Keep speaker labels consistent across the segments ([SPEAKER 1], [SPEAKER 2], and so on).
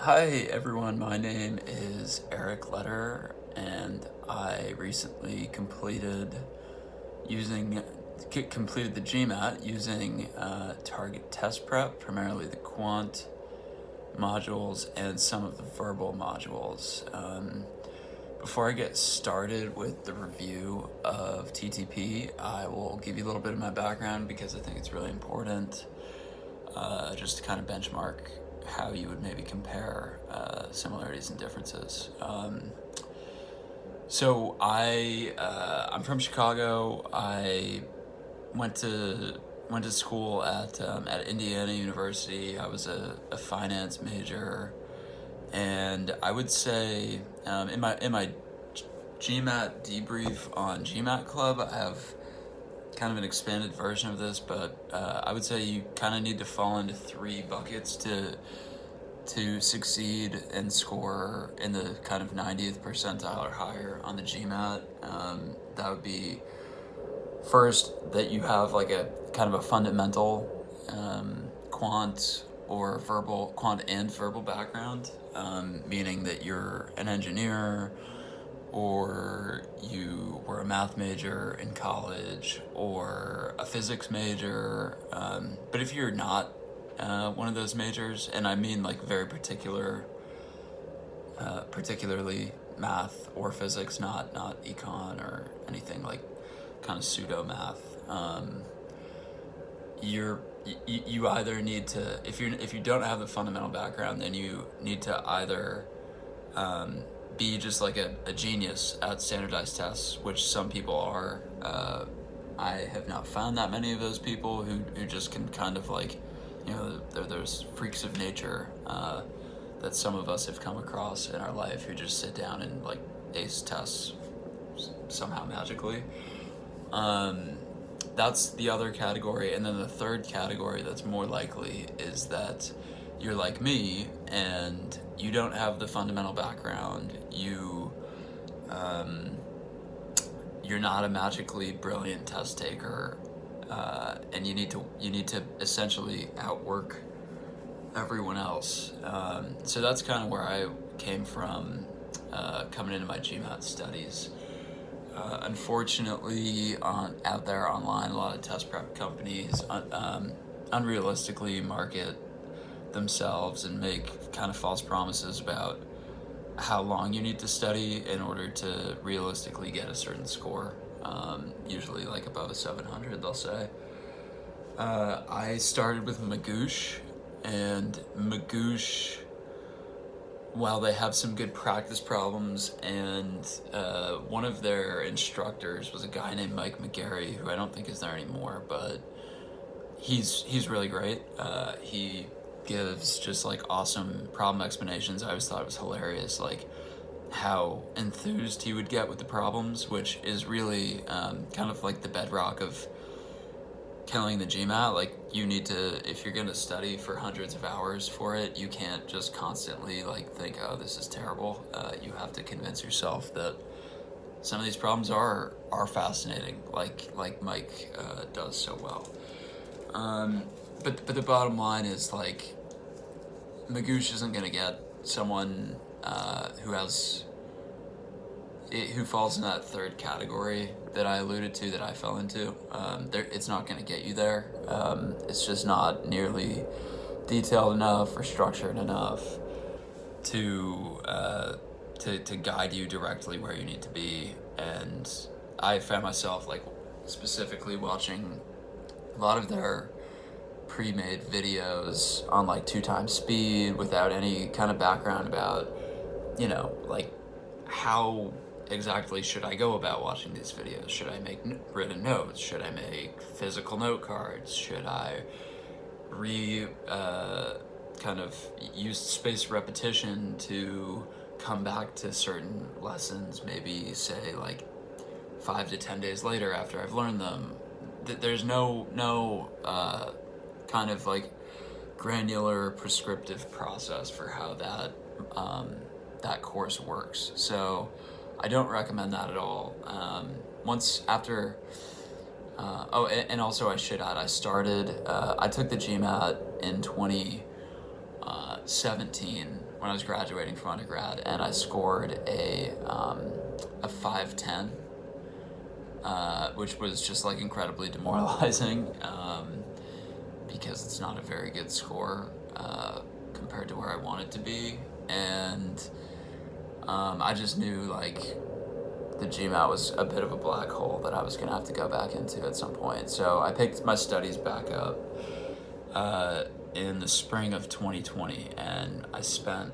[SPEAKER 1] Hi everyone, my name is Eric Letter, and I recently completed the GMAT using target test prep, primarily the quant modules and some of the verbal modules. Before I get started with the review of TTP, I will give you a little bit of my background because I think it's really important, just to kind of benchmark how you would maybe compare similarities and differences. I'm from Chicago. I went to school at Indiana University. I was a finance major, and I would say in my GMAT debrief on GMAT Club, I have kind of an expanded version of this, but I would say you kind of need to fall into three buckets to succeed and score in the kind of 90th percentile or higher on the GMAT. That would be first that you have like a kind of a fundamental quant and verbal background, meaning that you're an engineer or you were a math major in college or a physics major. But if you're not one of those majors, and I mean like very particularly math or physics, not econ or anything like kind of pseudo math. You either need to, if you don't have the fundamental background, then you need to either be just like a genius at standardized tests, which some people are. I have not found that many of those people who just can kind of like, there's freaks of nature that some of us have come across in our life who just sit down and like ace tests somehow magically. That's the other category. And then the third category that's more likely is that you're like me and you don't have the fundamental background. You're not a magically brilliant test taker, and you need to essentially outwork everyone else. So that's kind of where I came from coming into my GMAT studies. Unfortunately, out there online, a lot of test prep companies unrealistically market themselves and make kind of false promises about how long you need to study in order to realistically get a certain score. Usually like above a 700, they'll say. I started with Magoosh, and Magoosh, while they have some good practice problems, and one of their instructors was a guy named Mike McGarry, who I don't think is there anymore, but he's really great. He gives just like awesome problem explanations. I always thought it was hilarious, like how enthused he would get with the problems, which is really kind of like the bedrock of killing the GMAT. Like, you need to, if you're going to study for hundreds of hours for it, you can't just constantly like think, oh, this is terrible. You have to convince yourself that some of these problems are fascinating, like Mike does so well. But the bottom line is, like, Magoosh isn't going to get someone who falls in that third category that I alluded to, that I fell into. It's not going to get you there. It's just not nearly detailed enough or structured enough to guide you directly where you need to be. And I found myself like specifically watching a lot of their pre-made videos on like 2 times speed without any kind of background about, like, how exactly should I go about watching these videos? Should I make written notes? Should I make physical note cards? Should I kind of use spaced repetition to come back to certain lessons, maybe say like 5 to 10 days later after I've learned them? There's no kind of like granular prescriptive process for how that course works. So I don't recommend that at all. And also I should add, I took the GMAT in 17 when I was graduating from undergrad, and I scored a 510, which was just like incredibly demoralizing, because it's not a very good score compared to where I want it to be, and I just knew like the GMAT was a bit of a black hole that I was going to have to go back into at some point. So I picked my studies back up in the spring of 2020, and I spent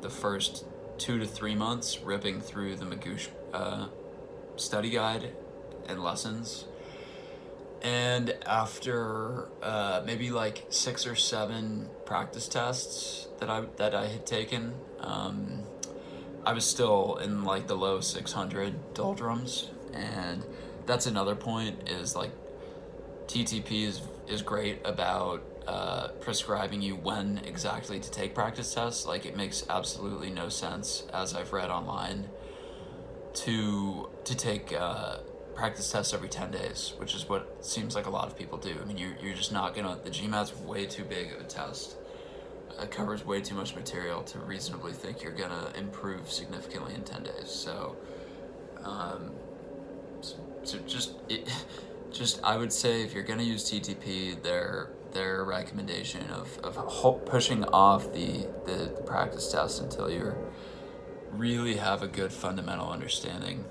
[SPEAKER 1] the first 2 to 3 months ripping through the Magoosh study guide and lessons. And after maybe like 6 or 7 practice tests that I had taken, I was still in like the low 600 doldrums. And that's another point, is like TTP is great about prescribing you when exactly to take practice tests. Like, it makes absolutely no sense, as I've read online, to take practice tests every 10 days, which is what seems like a lot of people do. I mean, you're just not gonna, the GMAT's way too big of a test. It covers way too much material to reasonably think you're gonna improve significantly in 10 days. So, I would say, if you're gonna use TTP, their recommendation of pushing off the practice test until you really have a good fundamental understanding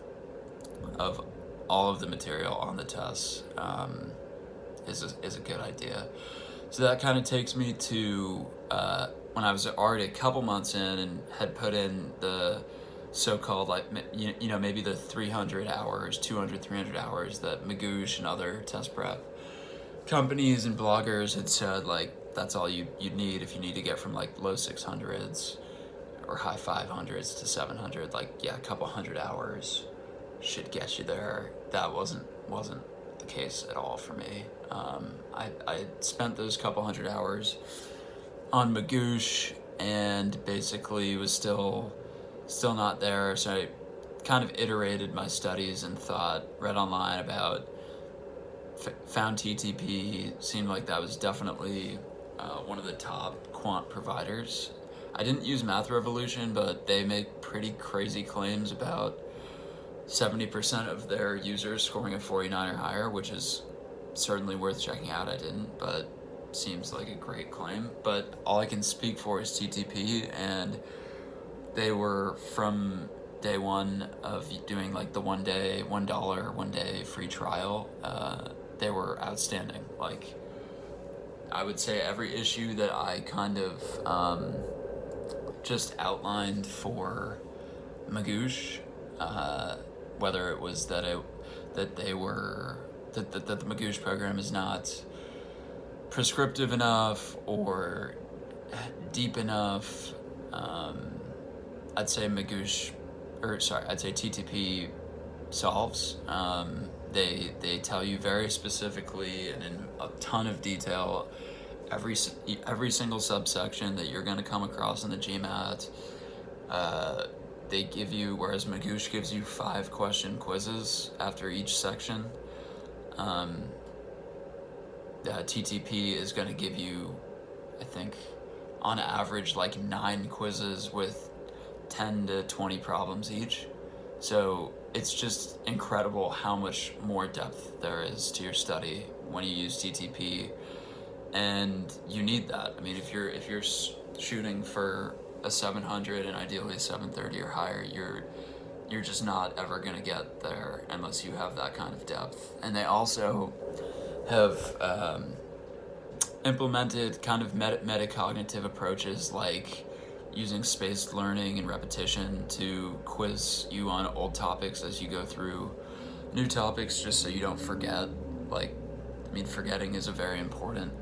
[SPEAKER 1] of all of the material on the tests is a good idea. So that kind of takes me to when I was already a couple months in and had put in the so-called, like, maybe the 300 hours, 200, 300 hours that Magoosh and other test prep companies and bloggers had said, like, that's all you'd need if you need to get from like low 600s or high 500s to 700. Like, yeah, a couple hundred hours should get you there. That wasn't the case at all for me. I spent those couple hundred hours on Magoosh and basically was still not there. So I kind of iterated my studies and read online about, found TTP, seemed like that was definitely one of the top quant providers. I didn't use Math Revolution, but they make pretty crazy claims about 70% of their users scoring a 49 or higher, which is certainly worth checking out. I didn't, but seems like a great claim. But all I can speak for is TTP, and they were, from day one of doing like the $1 one day free trial, they were outstanding. Like, I would say every issue that I kind of just outlined for Magoosh, whether it was that the Magoosh program is not prescriptive enough or deep enough, I'd say TTP solves. They tell you very specifically and in a ton of detail every single subsection that you're going to come across in the GMAT. They give you, whereas Magoosh gives you 5 question quizzes after each section, TTP is going to give you, I think, on average, like 9 quizzes with 10 to 20 problems each. So it's just incredible how much more depth there is to your study when you use TTP, and you need that. I mean, if you're shooting for a 700 and ideally a 730 or higher, you're just not ever going to get there unless you have that kind of depth. And they also have implemented kind of metacognitive approaches, like using spaced learning and repetition to quiz you on old topics as you go through new topics, just so you don't forget. Like, I mean, forgetting is a very important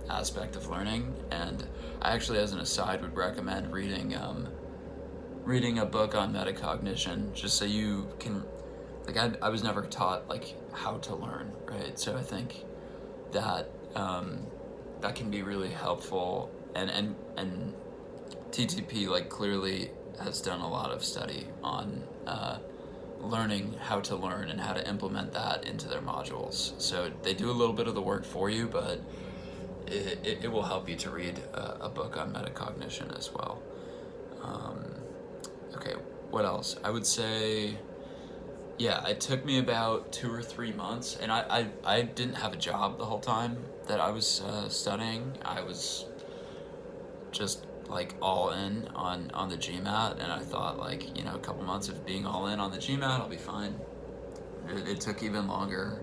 [SPEAKER 1] aspect of learning, and I actually, as an aside, would recommend reading a book on metacognition, just so you can, like, I was never taught like how to learn, right? So I think that that can be really helpful, and TTP like clearly has done a lot of study on learning how to learn and how to implement that into their modules. So they do a little bit of the work for you, but it will help you to read a book on metacognition as well. Okay, what else? I would say, yeah, it took me about 2 or 3 months, and I didn't have a job the whole time that I was studying. I was just like all in on the GMAT, and I thought, like, a couple months of being all in on the GMAT, I'll be fine. It took even longer.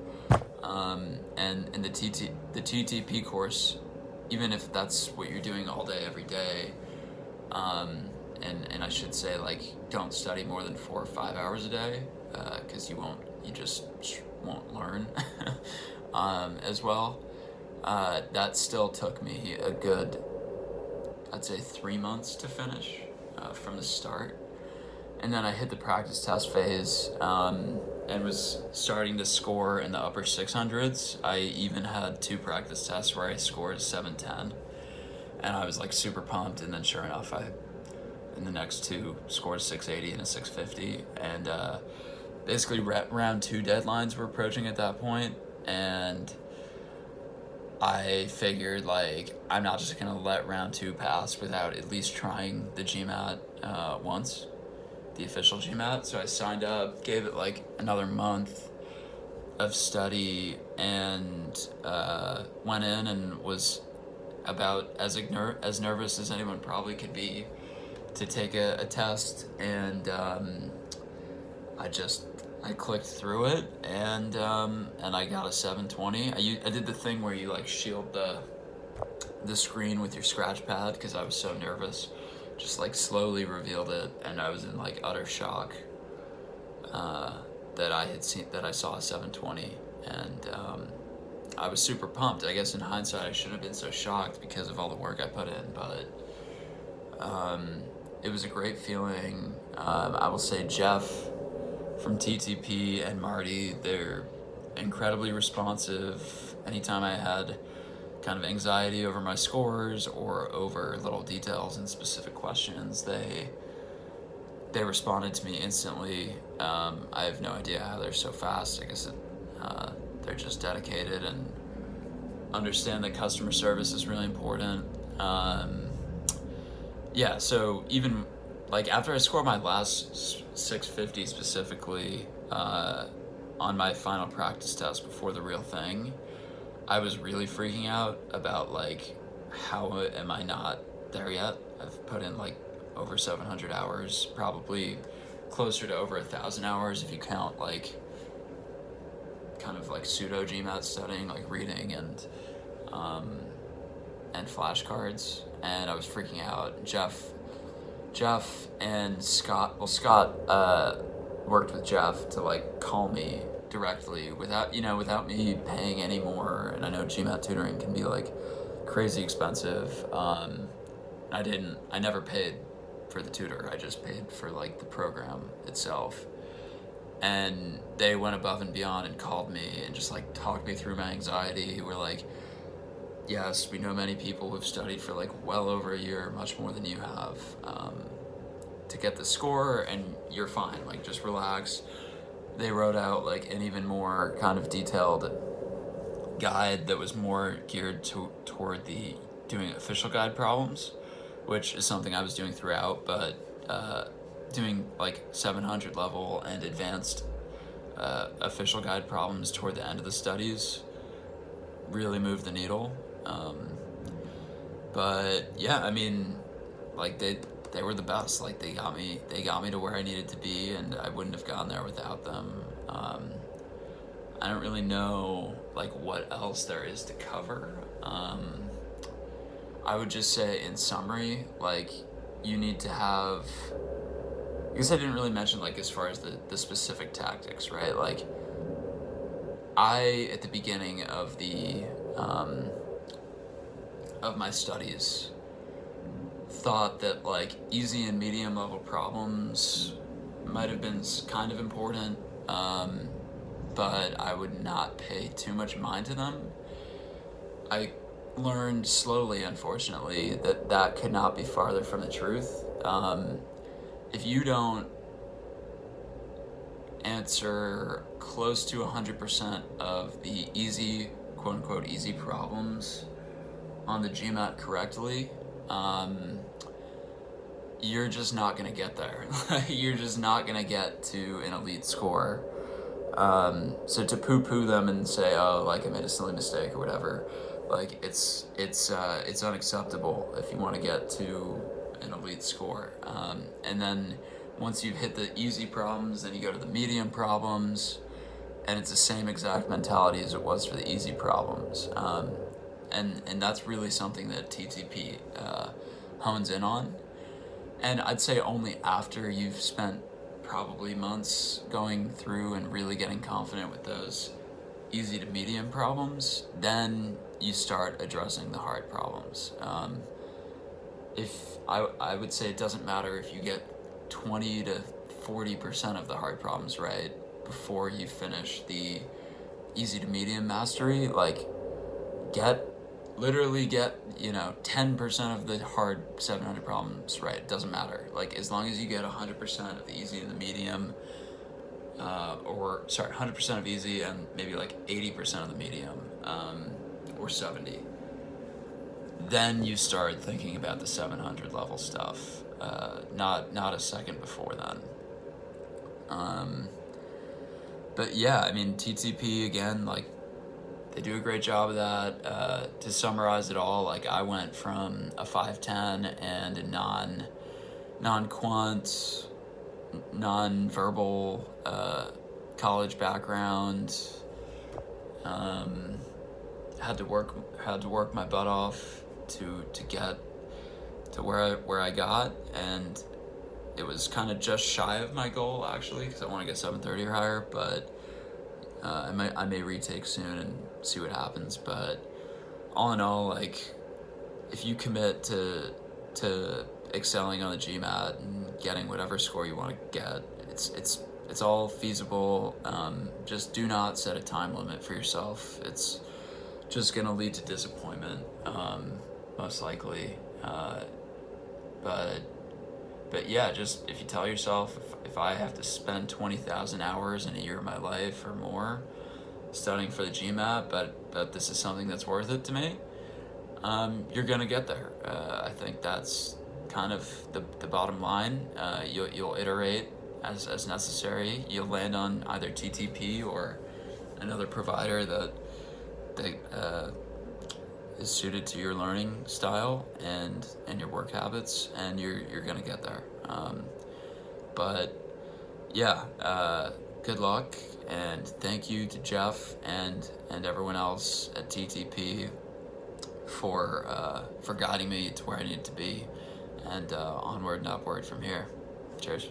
[SPEAKER 1] And in the TTP course, even if that's what you're doing all day every day, and I should say, like, don't study more than 4 or 5 hours a day, because you just won't learn as well. That still took me a good, I'd say, 3 months to finish from the start. And then I hit the practice test phase and was starting to score in the upper 600s. I even had 2 practice tests where I scored 710. And I was like super pumped. And then sure enough, in the next 2, scored 680 and a 650. And basically round 2 deadlines were approaching at that point. And I figured, like, I'm not just going to let round 2 pass without at least trying the GMAT once. The official GMAT. So I signed up, gave it like another month of study, and went in and was about as nervous as anyone probably could be to take a test. And I clicked through it, and I got a 720. I did the thing where you like shield the screen with your scratch pad because I was so nervous. Just like slowly revealed it, and I was in like utter shock that I saw a 720, and I was super pumped. I guess in hindsight I shouldn't have been so shocked because of all the work I put in, but it was a great feeling. I will say Jeff from TTP and Marty, they're incredibly responsive. Anytime I had kind of anxiety over my scores or over little details and specific questions, they responded to me instantly. I have no idea how they're so fast. I guess they're just dedicated and understand that customer service is really important. Yeah, so even like after I scored my last 650 specifically on my final practice test before the real thing, I was really freaking out about, like, how am I not there yet? I've put in, like, over 700 hours, probably closer to over 1,000 hours if you count, like, kind of, like, pseudo GMAT studying, like reading and flashcards. And I was freaking out. Jeff and Scott worked with Jeff to, like, call me directly without me paying any more. And I know GMAT tutoring can be like crazy expensive. I never paid for the tutor. I just paid for like the program itself. And they went above and beyond and called me and just like talked me through my anxiety. We're like, yes, we know many people who've studied for like well over a year, much more than you have, to get the score, and you're fine. Like, just relax. They wrote out like an even more kind of detailed guide that was more geared toward the doing official guide problems, which is something I was doing throughout, but doing like 700 level and advanced official guide problems toward the end of the studies really moved the needle. But yeah, I mean, like they were the best. Like they got me to where I needed to be, and I wouldn't have gotten there without them. I don't really know like what else there is to cover. I would just say in summary, like you need to have, I guess I didn't really mention like as far as the specific tactics, right? Like at the beginning of of my studies, thought that like easy and medium level problems might have been kind of important, but I would not pay too much mind to them. I learned slowly, unfortunately, that could not be farther from the truth. If you don't answer close to 100% of the easy, quote unquote, easy problems on the GMAT correctly, you're just not going to get there. You're just not going to get to an elite score. So to poo-poo them and say, oh, like I made a silly mistake or whatever, like it's unacceptable if you want to get to an elite score. And then once you've hit the easy problems, then you go to the medium problems, and it's the same exact mentality as it was for the easy problems. And that's really something that TTP hones in on. And I'd say only after you've spent probably months going through and really getting confident with those easy to medium problems, then you start addressing the hard problems. If I would say it doesn't matter if you get 20 to 40% of the hard problems right before you finish the easy to medium mastery. Like, literally get 10% of the hard 700 problems right. It doesn't matter. Like, as long as you get 100% of the easy and the medium, 100% of easy and maybe like 80% of the medium, or 70, then you start thinking about the 700 level stuff. Not a second before then. But yeah, I mean, TTP, again, like, they do a great job of that. To summarize it all, like, I went from a 510 and a non-quant, non-verbal college background. Had to work my butt off to get to where I got, and it was kind of just shy of my goal, actually, because I want to get 730 or higher, but I may retake soon and see what happens. But all in all, like, if you commit to excelling on the GMAT and getting whatever score you want to get, it's all feasible. Just do not set a time limit for yourself. It's just gonna lead to disappointment, most likely. But yeah, just if you tell yourself, if I have to spend 20,000 hours in a year of my life or more studying for the GMAT, but this is something that's worth it to me, you're gonna get there. I think that's kind of the bottom line. You'll iterate as necessary. You'll land on either TTP or another provider that is suited to your learning style and your work habits, and you're gonna get there. But yeah, good luck, and thank you to Jeff and everyone else at TTP for guiding me to where I need to be, and onward and upward from here. Cheers.